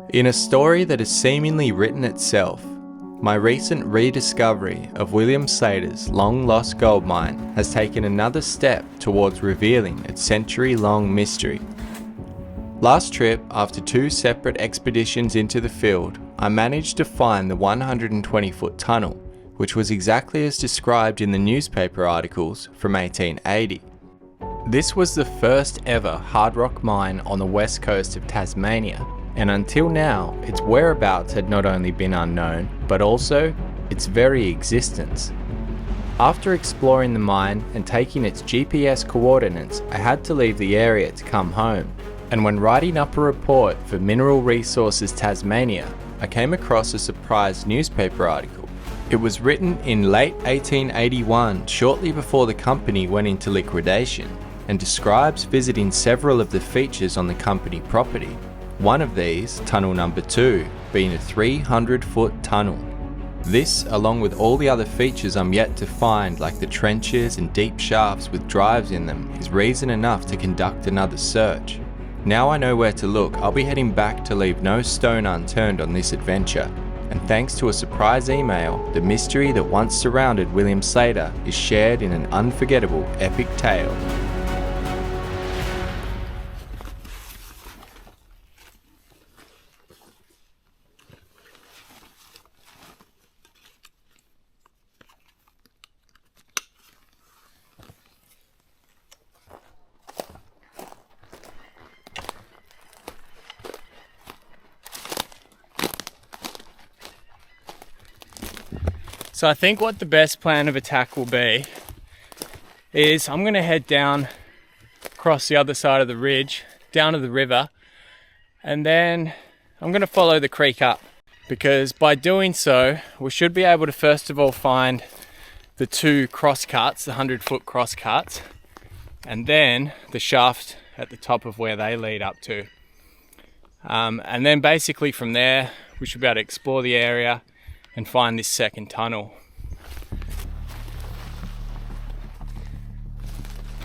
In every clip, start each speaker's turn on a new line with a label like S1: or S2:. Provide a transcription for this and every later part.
S1: In a story that has seemingly written itself, my recent rediscovery of William Slaters' long-lost gold mine has taken another step towards revealing its century-long mystery. Last trip, after 2 separate expeditions into the field, I managed to find the 120-foot tunnel, which was exactly as described in the newspaper articles from 1880. This was the first ever hard rock mine on the west coast of Tasmania, and until now, its whereabouts had not only been unknown, but also its very existence. After exploring the mine and taking its GPS coordinates, I had to leave the area to come home. And when writing up a report for Mineral Resources Tasmania, I came across a surprise newspaper article. It was written in late 1881, shortly before the company went into liquidation, and describes visiting several of the features on the company property. One of these, tunnel number 2, being a 300-foot tunnel. This, along with all the other features I'm yet to find, like the trenches and deep shafts with drives in them, is reason enough to conduct another search. Now I know where to look, I'll be heading back to leave no stone unturned on this adventure. And thanks to a surprise email, the mystery that once surrounded William Slater is shared in an unforgettable epic tale.
S2: So I think what the best plan of attack will be is I'm going to head down across the other side of the ridge, down to the river, and then I'm going to follow the creek up, because by doing so we should be able to first of all find the 2 cross cuts, the 100-foot cross cuts, and then the shaft at the top of where they lead up to. And then basically from there we should be able to explore the area and find this second tunnel.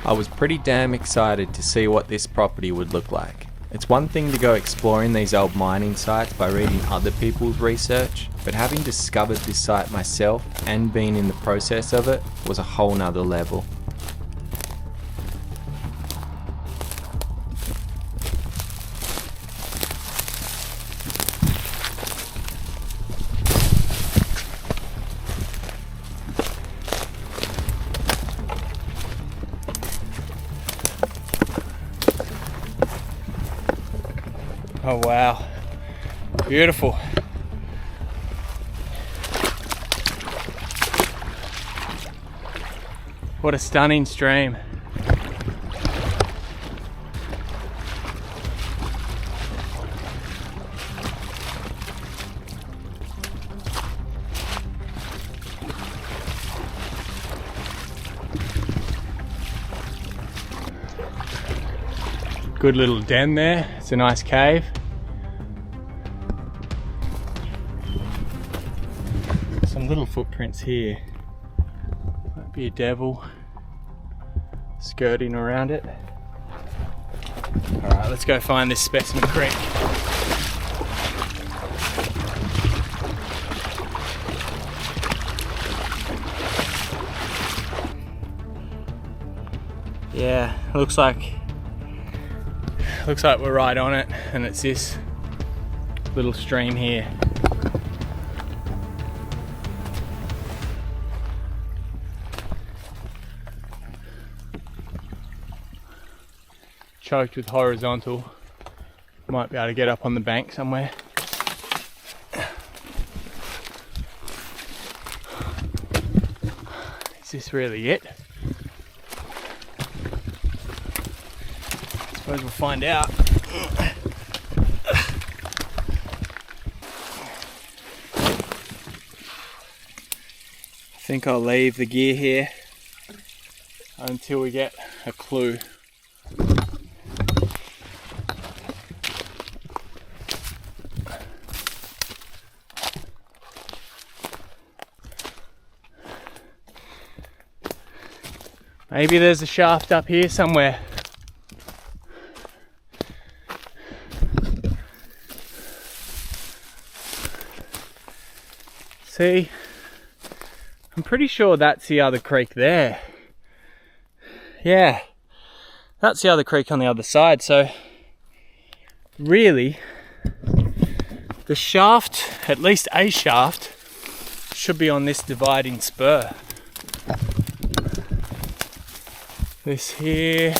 S1: I was pretty damn excited to see what this property would look like. It's one thing to go exploring these old mining sites by reading other people's research, but having discovered this site myself and been in the process of it was a whole nother level.
S2: Oh wow, beautiful. What a stunning stream. Good little den there, it's a nice cave. Some little footprints here. Might be a devil skirting around it. Alright, let's go find this Specimen Creek. Yeah, looks like we're right on it, and it's this little stream here. Choked with horizontal. Might be able to get up on the bank somewhere. Is this really it? Suppose we'll find out. I think I'll leave the gear here until we get a clue. Maybe there's a shaft up here somewhere. See, I'm pretty sure that's the other creek there. Yeah, that's the other creek on the other side. So really, the shaft, at least a shaft, should be on this dividing spur. This here,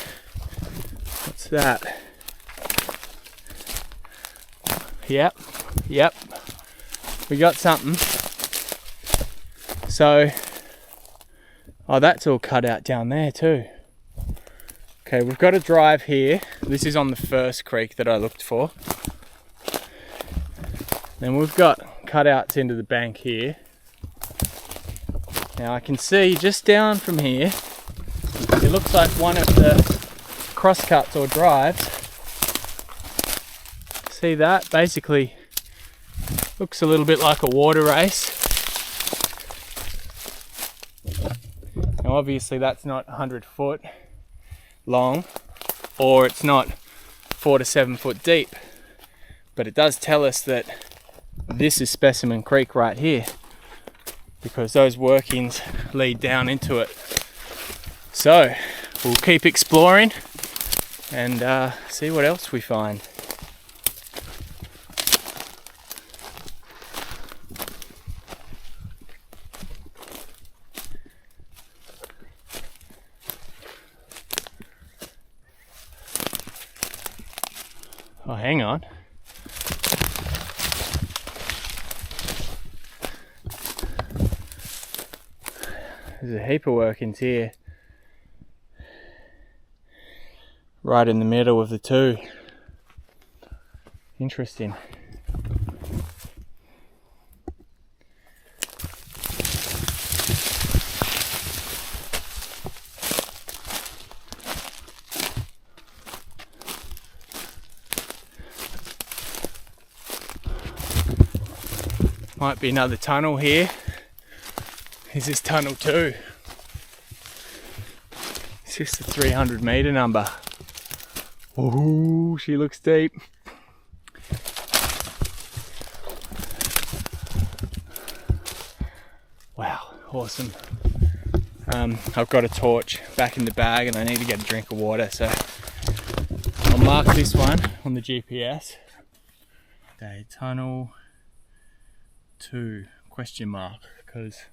S2: what's that? Yep, we got something. So, oh, that's all cut out down there too. Okay, we've got a drive here. This is on the first creek that I looked for. Then we've got cutouts into the bank here. Now I can see just down from here, it looks like one of the crosscuts or drives. See that? Basically looks a little bit like a water race. Now obviously that's not 100 foot long, or it's not 4 to 7 foot deep, but it does tell us that this is Specimen Creek right here, because those workings lead down into it. So we'll keep exploring and see what else we find. Oh, hang on. There's a heap of workings here. Right in the middle of the two. Interesting. Might be another tunnel here. Is this tunnel 2? It's just a 300 metre number. Oh, she looks deep. Wow, awesome. I've got a torch back in the bag and I need to get a drink of water, so I'll mark this one on the GPS. Okay, tunnel 2, question mark, because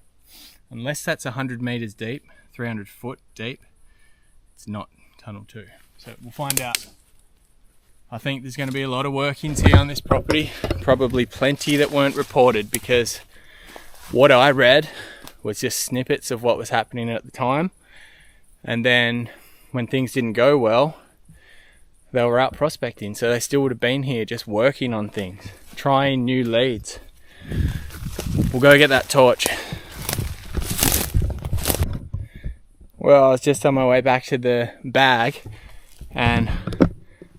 S2: unless that's 100 metres deep, 300 foot deep, it's not tunnel 2. So we'll find out. I think there's going to be a lot of workings here on this property, probably plenty that weren't reported, because what I read was just snippets of what was happening at the time, and then when things didn't go well, they were out prospecting, so they still would have been here just working on things, trying new leads. We'll go get that torch. Well, I was just on my way back to the bag, and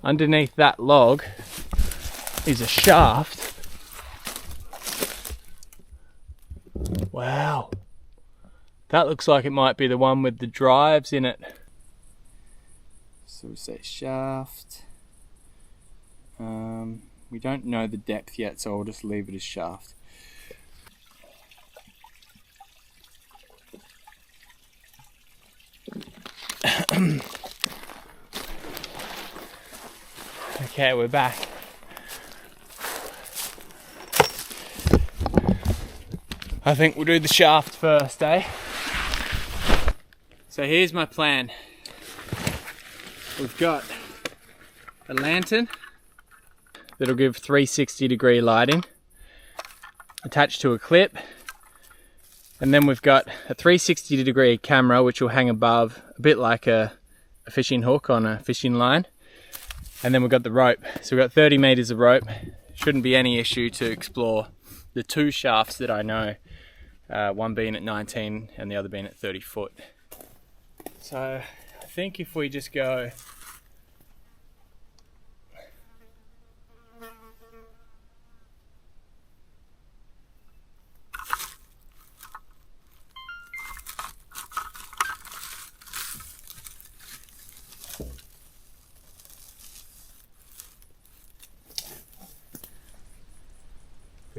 S2: underneath that log is a shaft. Wow. That looks like it might be the one with the drives in it. So we say shaft. We don't know the depth yet, so I'll just leave it as shaft. Okay, we're back. I think we'll do the shaft first, eh? So here's my plan. We've got a lantern that'll give 360-degree lighting attached to a clip, and then we've got a 360-degree camera which will hang above, a bit like a fishing hook on a fishing line, and then we've got the rope. So we've got 30 meters of rope. Shouldn't be any issue to explore the two shafts that I know, one being at 19 and the other being at 30 foot. So I think if we just go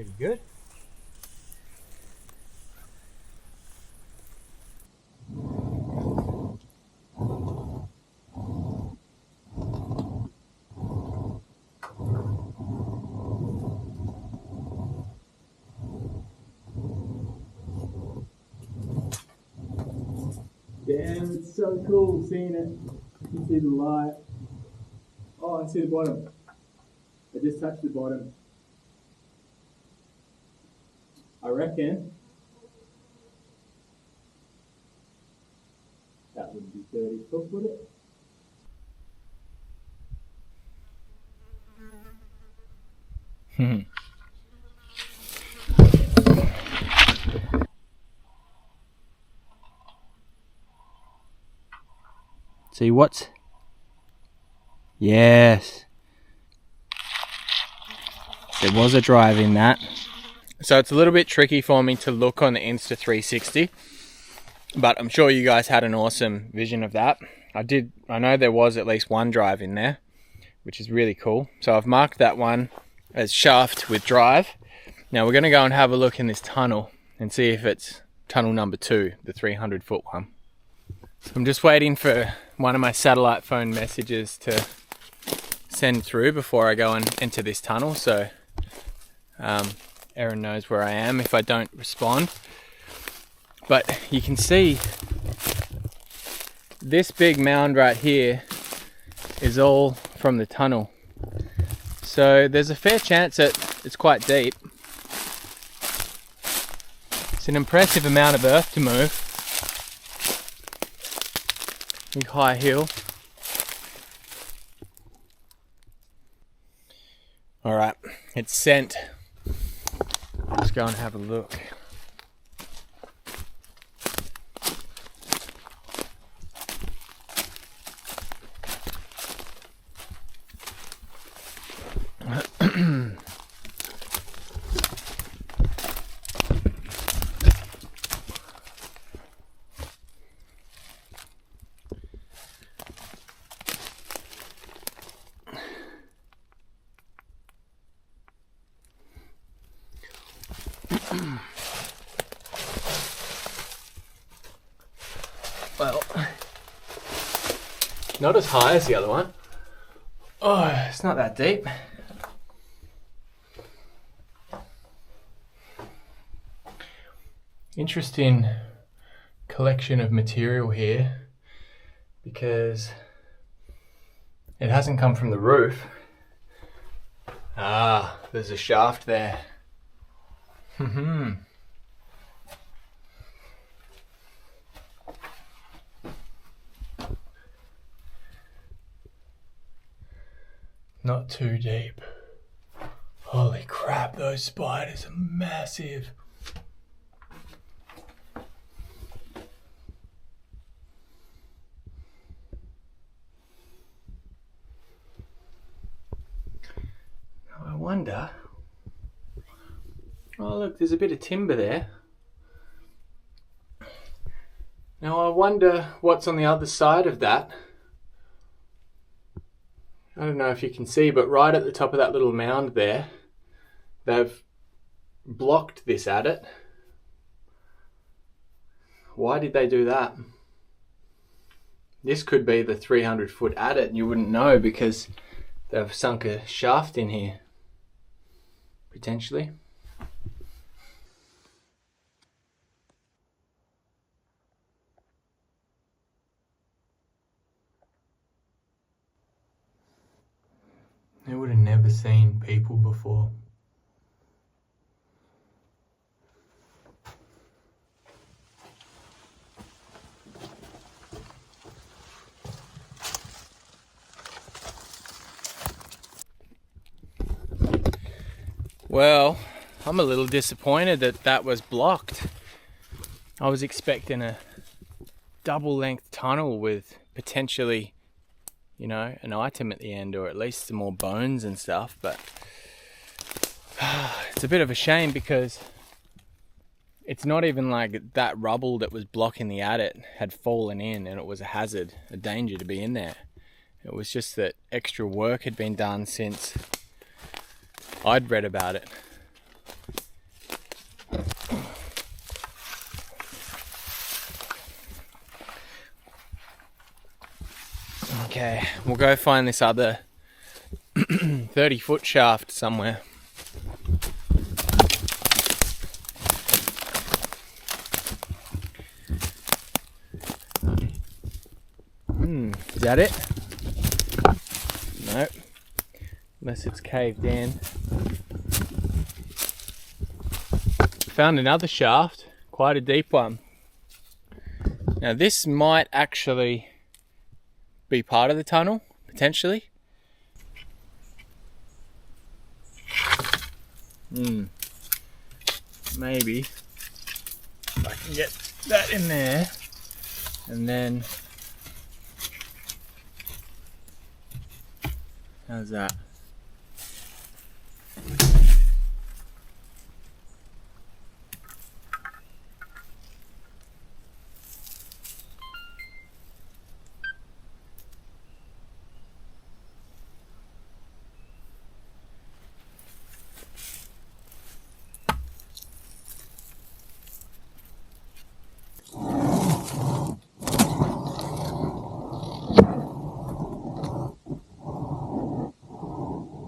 S2: pretty good. Damn, it's so cool seeing it. You can see the light. Oh, I see the bottom. I just touched the bottom. I reckon that would be 30 foot, would it? See what? Yes. There was a drive in that. So it's a little bit tricky for me to look on the Insta360, but I'm sure you guys had an awesome vision of that. I know there was at least one drive in there, which is really cool. So I've marked that one as shaft with drive. Now we're gonna go and have a look in this tunnel and see if it's tunnel number 2, the 300 foot one. So I'm just waiting for one of my satellite phone messages to send through before I go and enter this tunnel, so Erin knows where I am if I don't respond. But you can see this big mound right here is all from the tunnel, so there's a fair chance that it's quite deep. It's an impressive amount of earth to move. Big high hill. Alright, it's sent. Let's go and have a look. Well, not as high as the other one. Oh, it's not that deep. Interesting collection of material here, because it hasn't come from the roof. Ah, there's a shaft there. Not too deep. Holy crap, those spiders are massive. Now I wonder... Oh look, there's a bit of timber there. Now I wonder what's on the other side of that. I don't know if you can see, but right at the top of that little mound there, they've blocked this adit. Why did they do that? This could be the 300 foot adit and you wouldn't know because they've sunk a shaft in here, potentially. They would have never seen people before. Well, I'm a little disappointed that that was blocked. I was expecting a double length tunnel with potentially, you know, an item at the end, or at least some more bones and stuff, but it's a bit of a shame because it's not even like that rubble that was blocking the adit had fallen in and it was a hazard, a danger to be in there. It was just that extra work had been done since I'd read about it. Okay, we'll go find this other 30 foot shaft somewhere. Is that it? Nope. Unless it's caved in. Found another shaft, quite a deep one. Now this might actually be part of the tunnel, potentially. Maybe. If I can get that in there, and then how's that?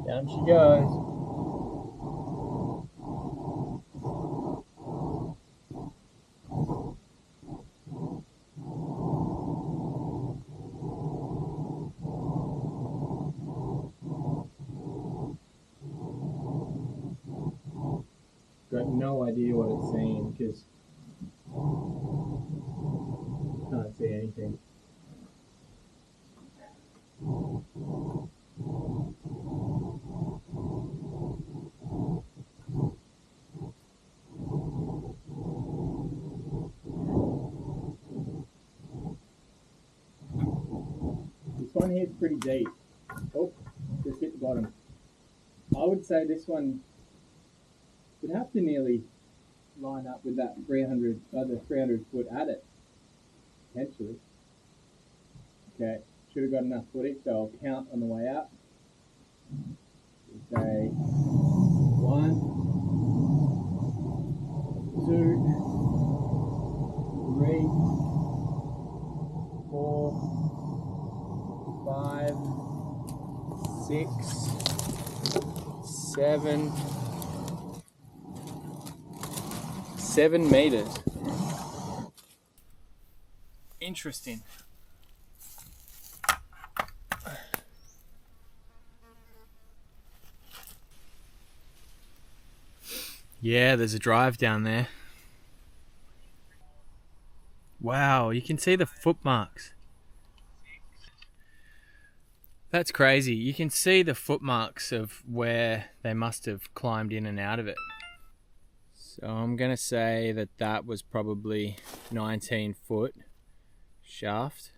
S2: Down she goes. Got no idea what it's saying because can't see anything. This one here is pretty deep. Oh, just hit the bottom. I would say this one would have to nearly line up with that 300 foot adit, potentially. Okay, should have got enough footage, so I'll count on the way out. Say 1, 2, 3, 4, 5, 6, 7. 7 meters. Interesting. Yeah, there's a drive down there. Wow, you can see the footmarks. That's crazy. You can see the footmarks of where they must have climbed in and out of it. So I'm going to say that that was probably 19 foot shaft.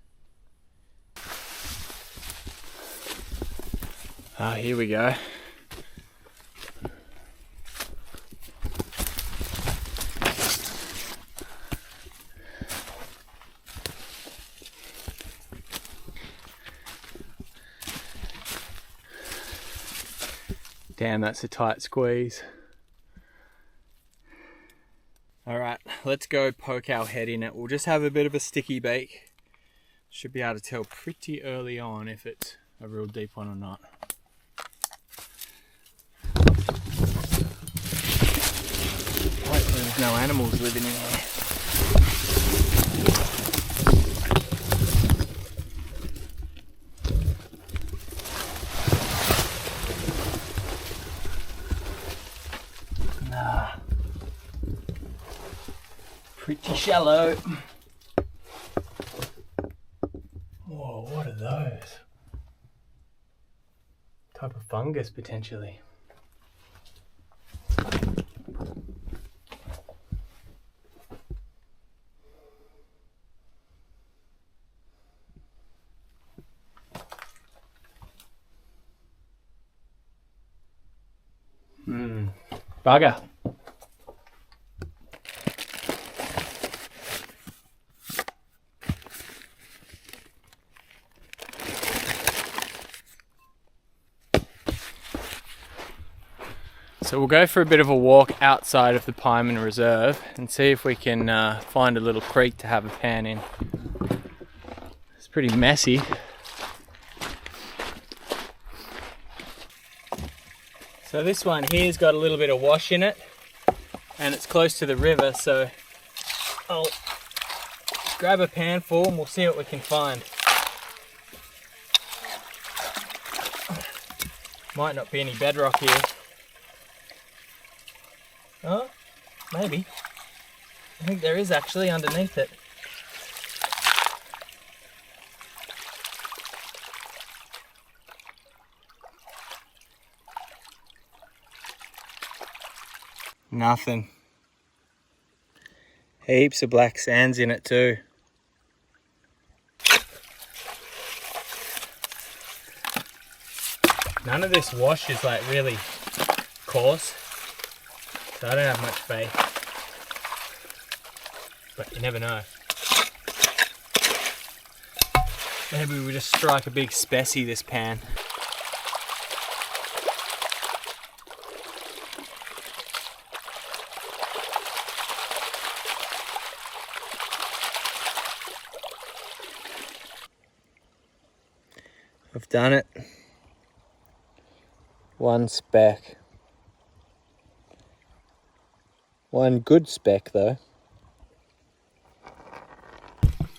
S2: Ah, here we go. Damn, that's a tight squeeze. Alright, let's go poke our head in it. We'll just have a bit of a sticky beak. Should be able to tell pretty early on if it's a real deep one or not. Hopefully there's no animals living in here. Pretty shallow. Whoa, what are those? Type of fungus potentially. Bugger. So we'll go for a bit of a walk outside of the Pyman Reserve and see if we can find a little creek to have a pan in. It's pretty messy. So this one here's got a little bit of wash in it and it's close to the river, so I'll grab a pan full and we'll see what we can find. Might not be any bedrock here. Oh, maybe. I think there is actually underneath it. Nothing. Heaps of black sands in it too. None of this wash is like really coarse, so I don't have much faith. But you never know. Maybe we just strike a big specie this pan. I've done it. One speck. One good speck though.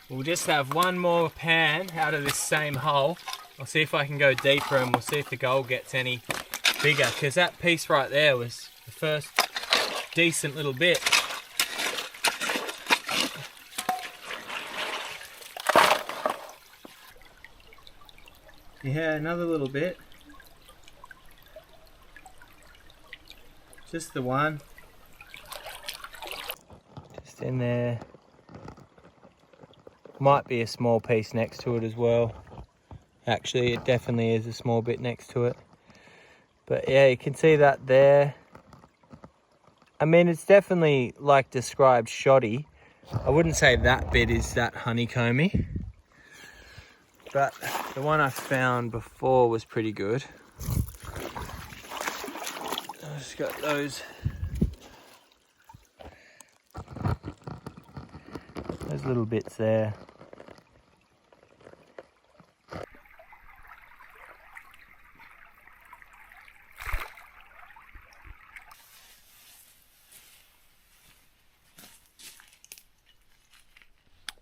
S2: We'll just have one more pan out of this same hole. I'll see if I can go deeper and we'll see if the gold gets any bigger, because that piece right there was the first decent little bit. Yeah, another little bit. Just the one. Just in there. Might be a small piece next to it as well. Actually, it definitely is a small bit next to it. But yeah, you can see that there. I mean, it's definitely, like described, shoddy. I wouldn't say that bit is that honeycomby. But the one I found before was pretty good. I've just got those little bits there.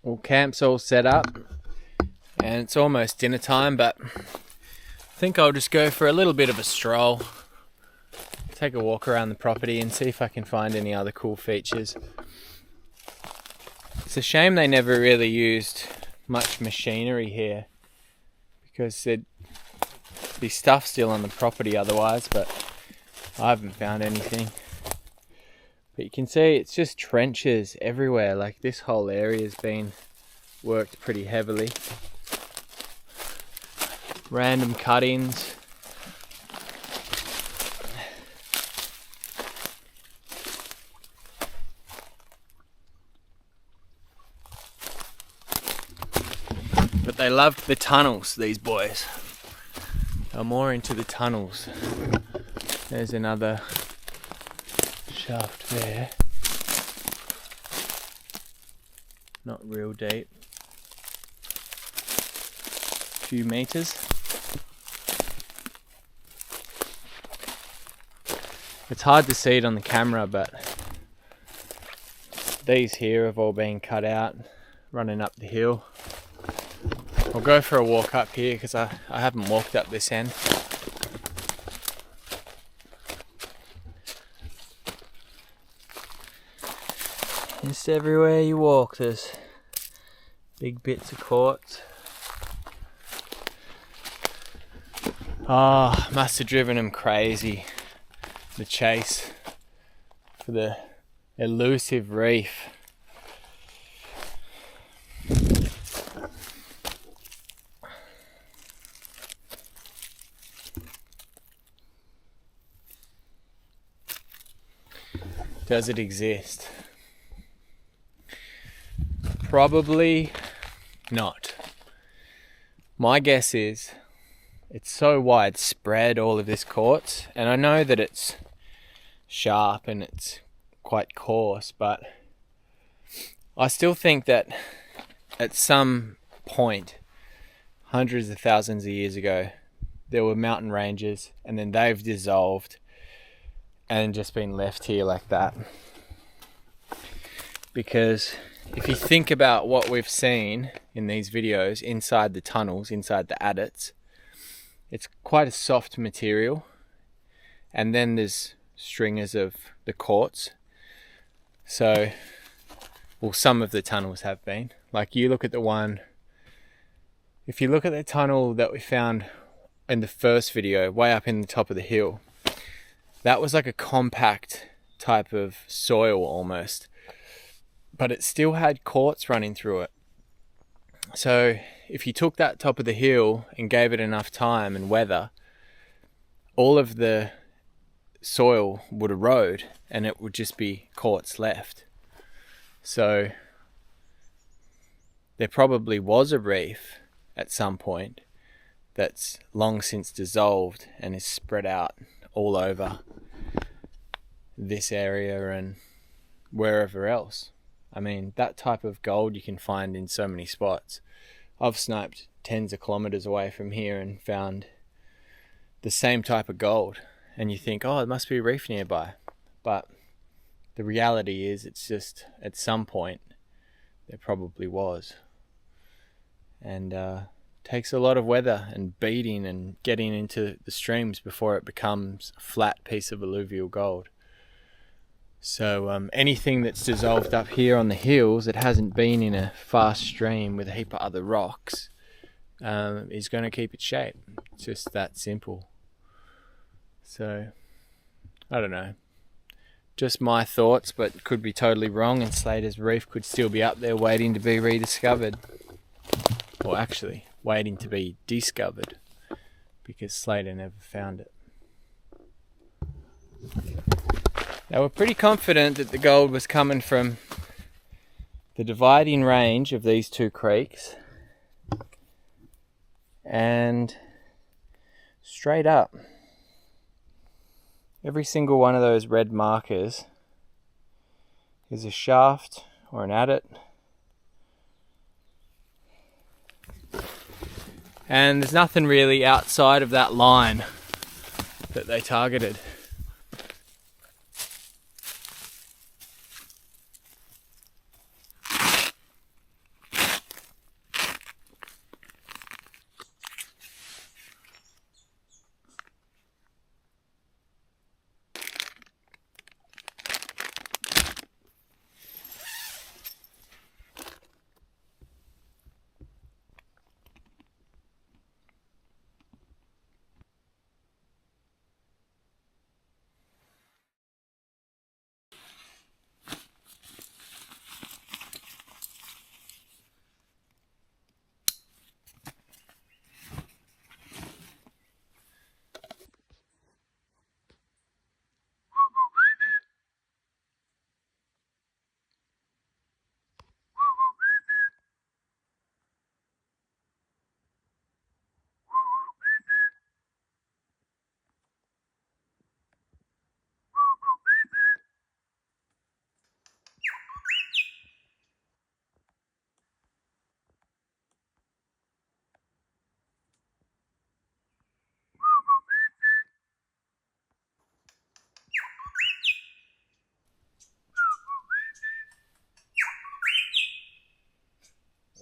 S2: Well, camp's all set up and it's almost dinner time, but I think I'll just go for a little bit of a stroll, take a walk around the property and see if I can find any other cool features. It's a shame they never really used much machinery here, because there'd be stuff still on the property otherwise, but I haven't found anything. But you can see it's just trenches everywhere. Like, this whole area has been worked pretty heavily. Random cut-ins. But they loved the tunnels, these boys. They're more into the tunnels. There's another shaft there. Not real deep. A few meters. It's hard to see it on the camera, but these here have all been cut out running up the hill. I'll go for a walk up here because I haven't walked up this end. Just everywhere you walk there's big bits of quartz. Oh, must have driven them crazy, the chase for the elusive reef. Does it exist? Probably not. My guess is it's so widespread, all of this quartz, and I know that it's sharp and it's quite coarse, but I still think that at some point, hundreds of thousands of years ago, there were mountain ranges and then they've dissolved and just been left here like that. Because if you think about what we've seen in these videos inside the tunnels, inside the adits, it's quite a soft material. And then there's stringers of the quartz. So, well, some of the tunnels have been. Like you look at the one, if you look at the tunnel that we found in the first video, way up in the top of the hill, that was like a compact type of soil almost, but it still had quartz running through it. So if you took that top of the hill and gave it enough time and weather, all of the soil would erode and it would just be quartz left. So there probably was a reef at some point that's long since dissolved and is spread out all over this area and wherever else. I mean, that type of gold you can find in so many spots. I've sniped tens of kilometers away from here and found the same type of gold, and you think, oh, it must be a reef nearby. But the reality is it's just at some point there probably was. And takes a lot of weather and beating and getting into the streams before it becomes a flat piece of alluvial gold. So anything that's dissolved up here on the hills that hasn't been in a fast stream with a heap of other rocks is going to keep its shape. It's just that simple. So I don't know, just my thoughts, but could be totally wrong, and Slaters Reef could still be up there waiting to be rediscovered. Or actually, waiting to be discovered, because Slater never found it. They were pretty confident that the gold was coming from the dividing range of these two creeks and straight up. Every single one of those red markers is a shaft or an adit. And there's nothing really outside of that line that they targeted.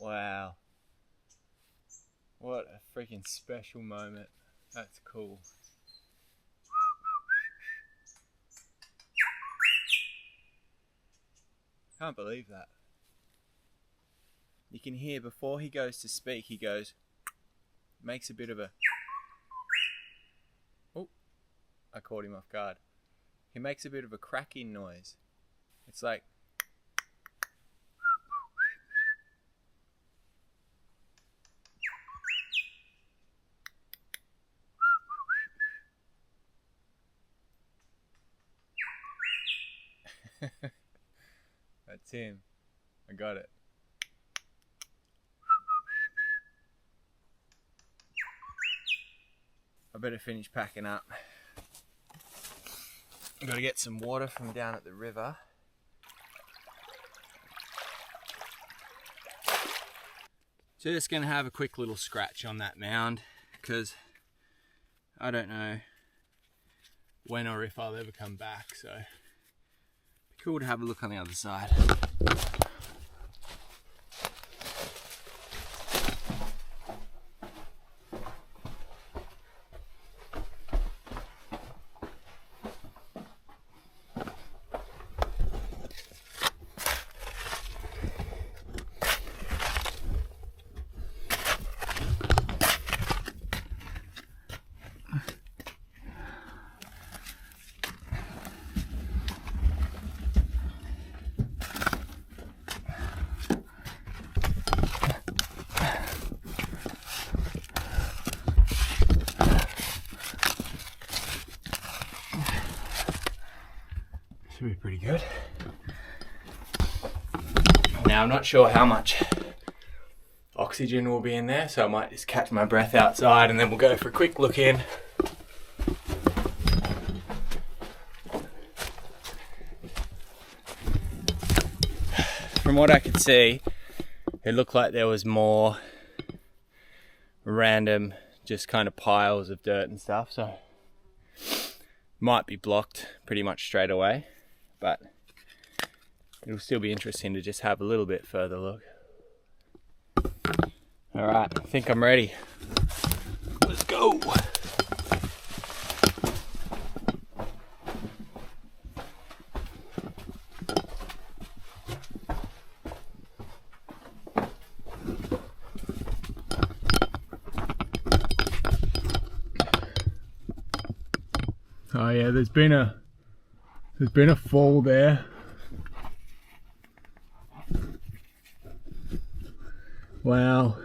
S2: Wow. What a freaking special moment. That's cool. Can't believe that. You can hear before he goes to speak, he goes, makes a bit of a... Oh, I caught him off guard. He makes a bit of a cracking noise. It's like... That's him. I got it. I better finish packing up. I've got to get some water from down at the river. Just going to have a quick little scratch on that mound, because I don't know when or if I'll ever come back, so cool to have a look on the other side. Should be pretty good. Now I'm not sure how much oxygen will be in there, so I might just catch my breath outside and then we'll go for a quick look in. From what I could see, it looked like there was more random, just kind of piles of dirt and stuff, so might be blocked pretty much straight away, but it'll still be interesting to just have a little bit further look. All right, I think I'm ready. Let's go. Oh yeah, there's been a fall there. Wow.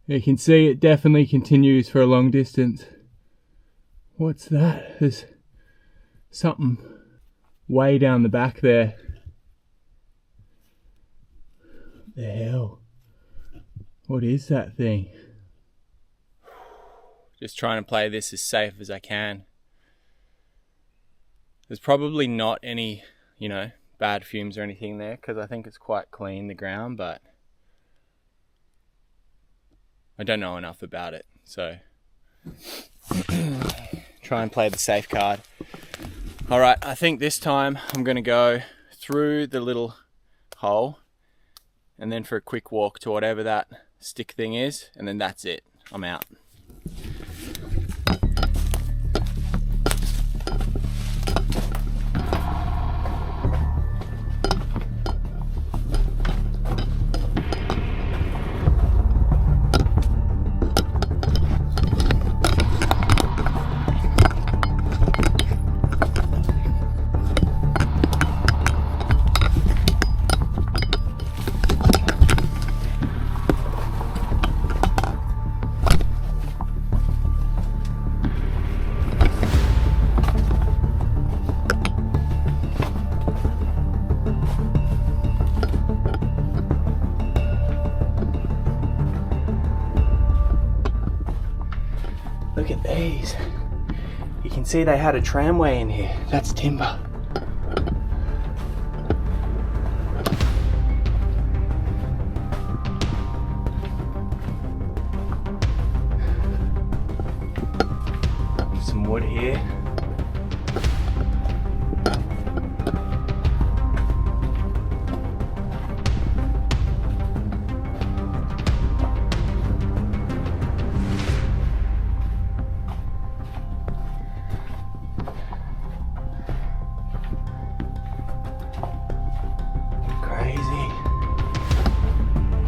S2: You can see it definitely continues for a long distance. What's that? There's something way down the back there. What the hell? What is that thing? Just trying to play this as safe as I can. There's probably not any, bad fumes or anything there because I think it's quite clean, the ground, but I don't know enough about it, so try and play the safe card. All right, I think this time I'm going to go through the little hole and then for a quick walk to whatever that stick thing is, and then that's it. I'm out. Look at these. You can see they had a tramway in here. That's timber. Some wood here.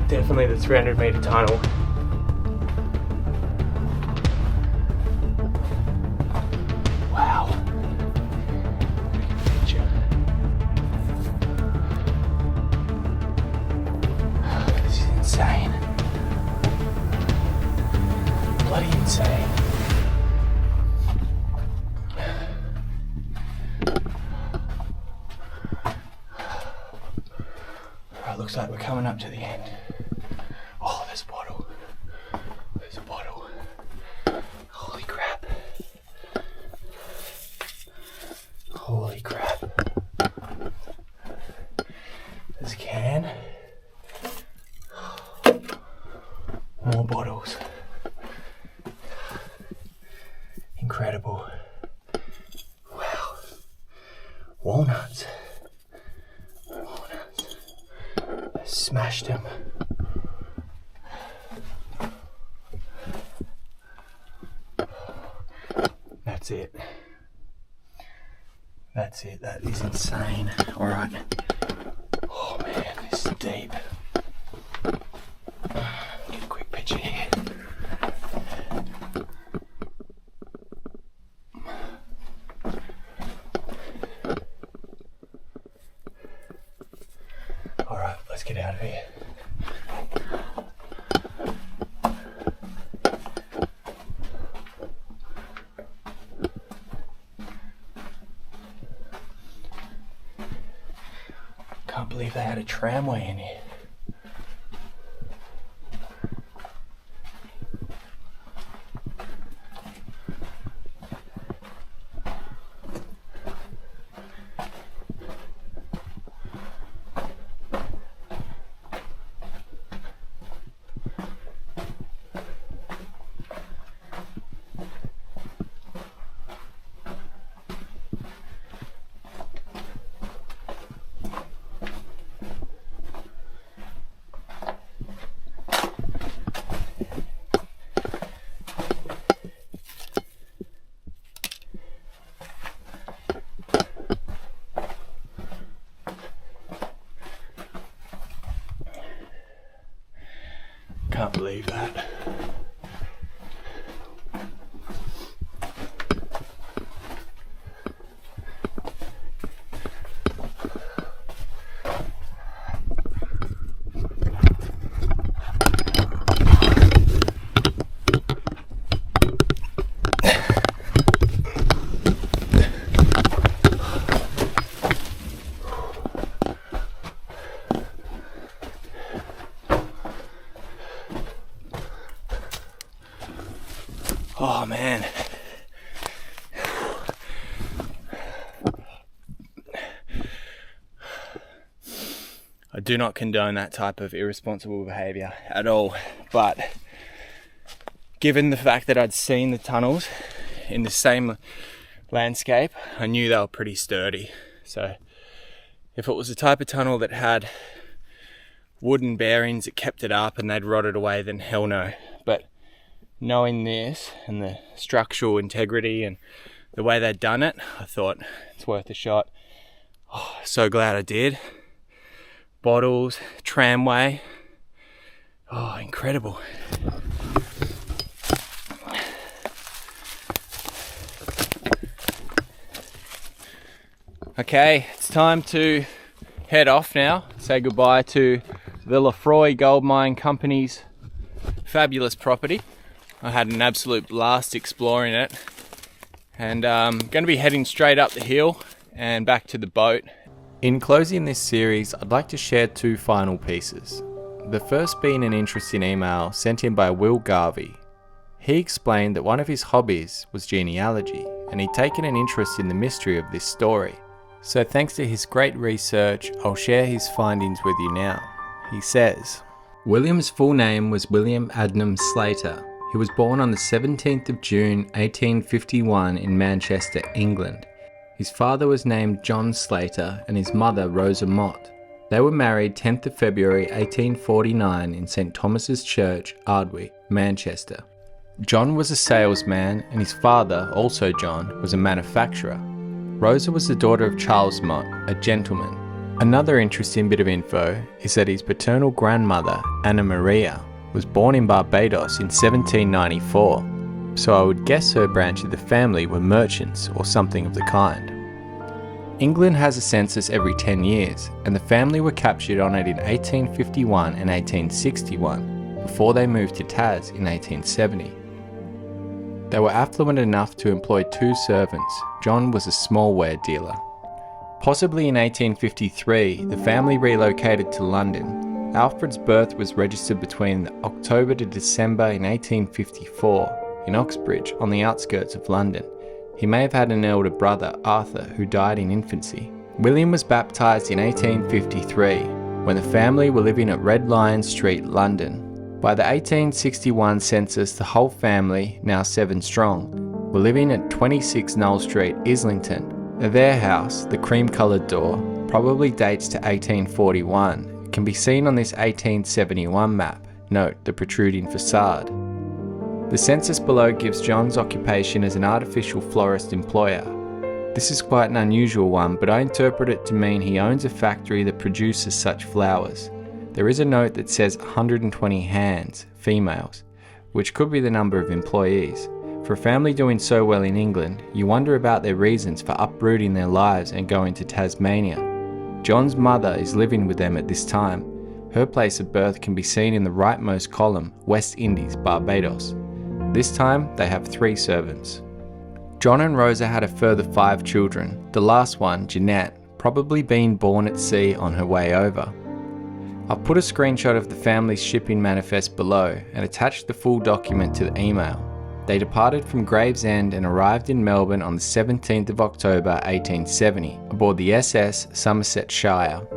S2: Definitely the 300-meter tunnel. Wow. Picture. This is insane. Bloody insane. Alright, looks like we're coming up to the end. Oh, there's a bottle. There's a bottle. Holy crap. Holy crap. There's a can. More bottles. Incredible. Wow. Walnuts. Walnuts. I smashed them. That's it. That's it. That is insane. All right. Oh man, this is deep. Get a quick picture here. All right, let's get out of here. Can't believe they had a tramway in here. Can't believe that. Oh man. I do not condone that type of irresponsible behaviour at all, but given the fact that I'd seen the tunnels in the same landscape, I knew they were pretty sturdy. So if it was the type of tunnel that had wooden bearings that kept it up and they'd rotted away, then hell no. But knowing this and the structural integrity and the way they'd done it, I thought it's worth a shot. Oh, so glad I did. Bottles, tramway. Oh, incredible. Okay, it's time to head off now. Say goodbye to the Lefroy Gold Mine Company's fabulous property. I had an absolute blast exploring it, and I'm going to be heading straight up the hill and back to the boat.
S1: In closing this series, I'd like to share two final pieces. The first being an interesting email sent in by Will Garvey. He explained that one of his hobbies was genealogy, and he'd taken an interest in the mystery of this story. So thanks to his great research, I'll share his findings with you now. He says, William's full name was William Adnam Slater. He was born on the 17th of June 1851 in Manchester, England. His father was named John Slater and his mother Rosa Mott. They were married 10th of February 1849 in St Thomas's Church, Ardwick, Manchester. John was a salesman and his father, also John, was a manufacturer. Rosa was the daughter of Charles Mott, a gentleman. Another interesting bit of info is that his paternal grandmother, Anna Maria, was born in Barbados in 1794, so I would guess her branch of the family were merchants or something of the kind. England has a census every 10 years, and the family were captured on it in 1851 and 1861, before they moved to Tas in 1870. They were affluent enough to employ two servants. John was a small-ware dealer. Possibly in 1853, the family relocated to London. Alfred's birth was registered between October to December in 1854 in Oxbridge on the outskirts of London. He may have had an elder brother, Arthur, who died in infancy. William was baptised in 1853 when the family were living at Red Lion Street, London. By the 1861 census, the whole family, now 7 strong, were living at 26 Knoll Street, Islington. Their house, the cream-coloured door, probably dates to 1841. Can be seen on this 1871 map. Note the protruding facade. The census below gives John's occupation as an artificial florist employer. This is quite an unusual one, but I interpret it to mean he owns a factory that produces such flowers. There is a note that says 120 hands, females, which could be the number of employees. For a family doing so well in England, you wonder about their reasons for uprooting their lives and going to Tasmania. John's mother is living with them at this time. Her place of birth can be seen in the rightmost column, West Indies, Barbados. This time, they have 3 servants. John and Rosa had a further 5 children. The last one, Jeanette, probably been born at sea on her way over. I've put a screenshot of the family's shipping manifest below and attached the full document to the email. They departed from Gravesend and arrived in Melbourne on the 17th of October 1870 aboard the SS Somersetshire.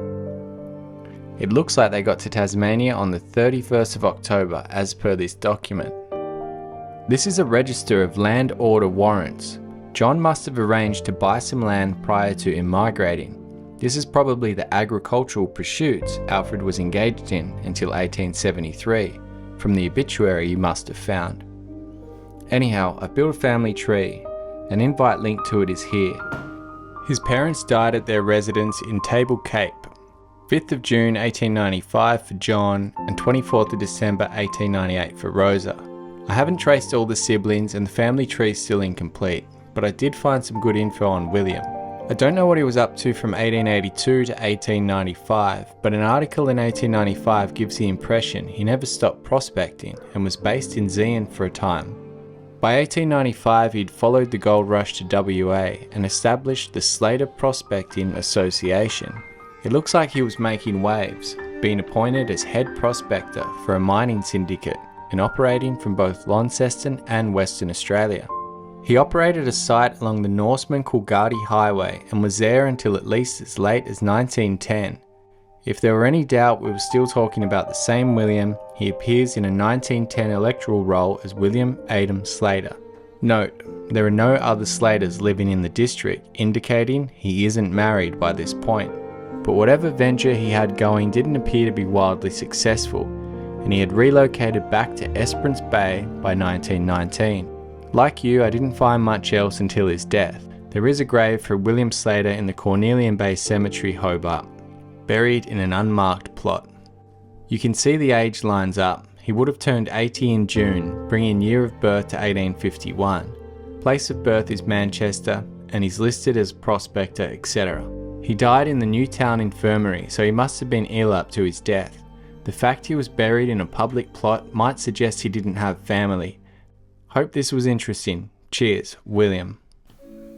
S1: It looks like they got to Tasmania on the 31st of October as per this document. This is a register of land order warrants. John must have arranged to buy some land prior to immigrating. This is probably the agricultural pursuits Alfred was engaged in until 1873, from the obituary you must have found. Anyhow, I've built a family tree. An invite link to it is here. His parents died at their residence in Table Cape, 5th of June 1895 for John and 24th of December 1898 for Rosa. I haven't traced all the siblings and the family tree is still incomplete, but I did find some good info on William. I don't know what he was up to from 1882 to 1895, but an article in 1895 gives the impression he never stopped prospecting and was based in Zeehan for a time. By 1895 he'd followed the gold rush to WA and established the Slater Prospecting Association. It looks like he was making waves, being appointed as head prospector for a mining syndicate and operating from both Launceston and Western Australia. He operated a site along the Norseman-Coolgardie Highway and was there until at least as late as 1910. If there were any doubt we were still talking about the same William, he appears in a 1910 electoral roll as William Adam Slater. Note, there are no other Slaters living in the district, indicating he isn't married by this point. But whatever venture he had going didn't appear to be wildly successful, and he had relocated back to Esperance Bay by 1919. Like you, I didn't find much else until his death. There is a grave for William Slater in the Cornelian Bay Cemetery, Hobart, buried in an unmarked plot. You can see the age lines up. He would have turned 80 in June, bringing year of birth to 1851. Place of birth is Manchester, and he's listed as prospector, etc. He died in the Newtown Infirmary, so he must have been ill up to his death. The fact he was buried in a public plot might suggest he didn't have family. Hope this was interesting. Cheers, William.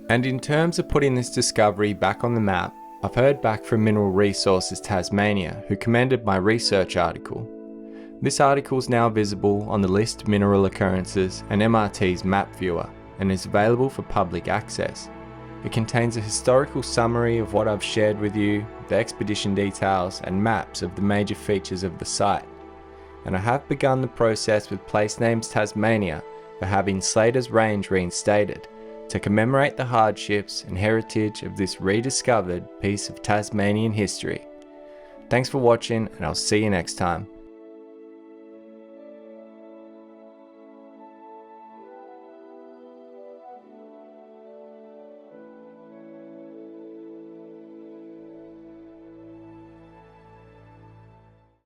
S1: And in terms of putting this discovery back on the map, I've heard back from Mineral Resources Tasmania, who commended my research article. This article is now visible on the List Mineral Occurrences and MRT's map viewer, and is available for public access. It contains a historical summary of what I've shared with you, the expedition details and maps of the major features of the site. And I have begun the process with Place Names Tasmania for having Slater's Range reinstated, to commemorate the hardships and heritage of this rediscovered piece of Tasmanian history. Thanks for watching, and I'll see you next time.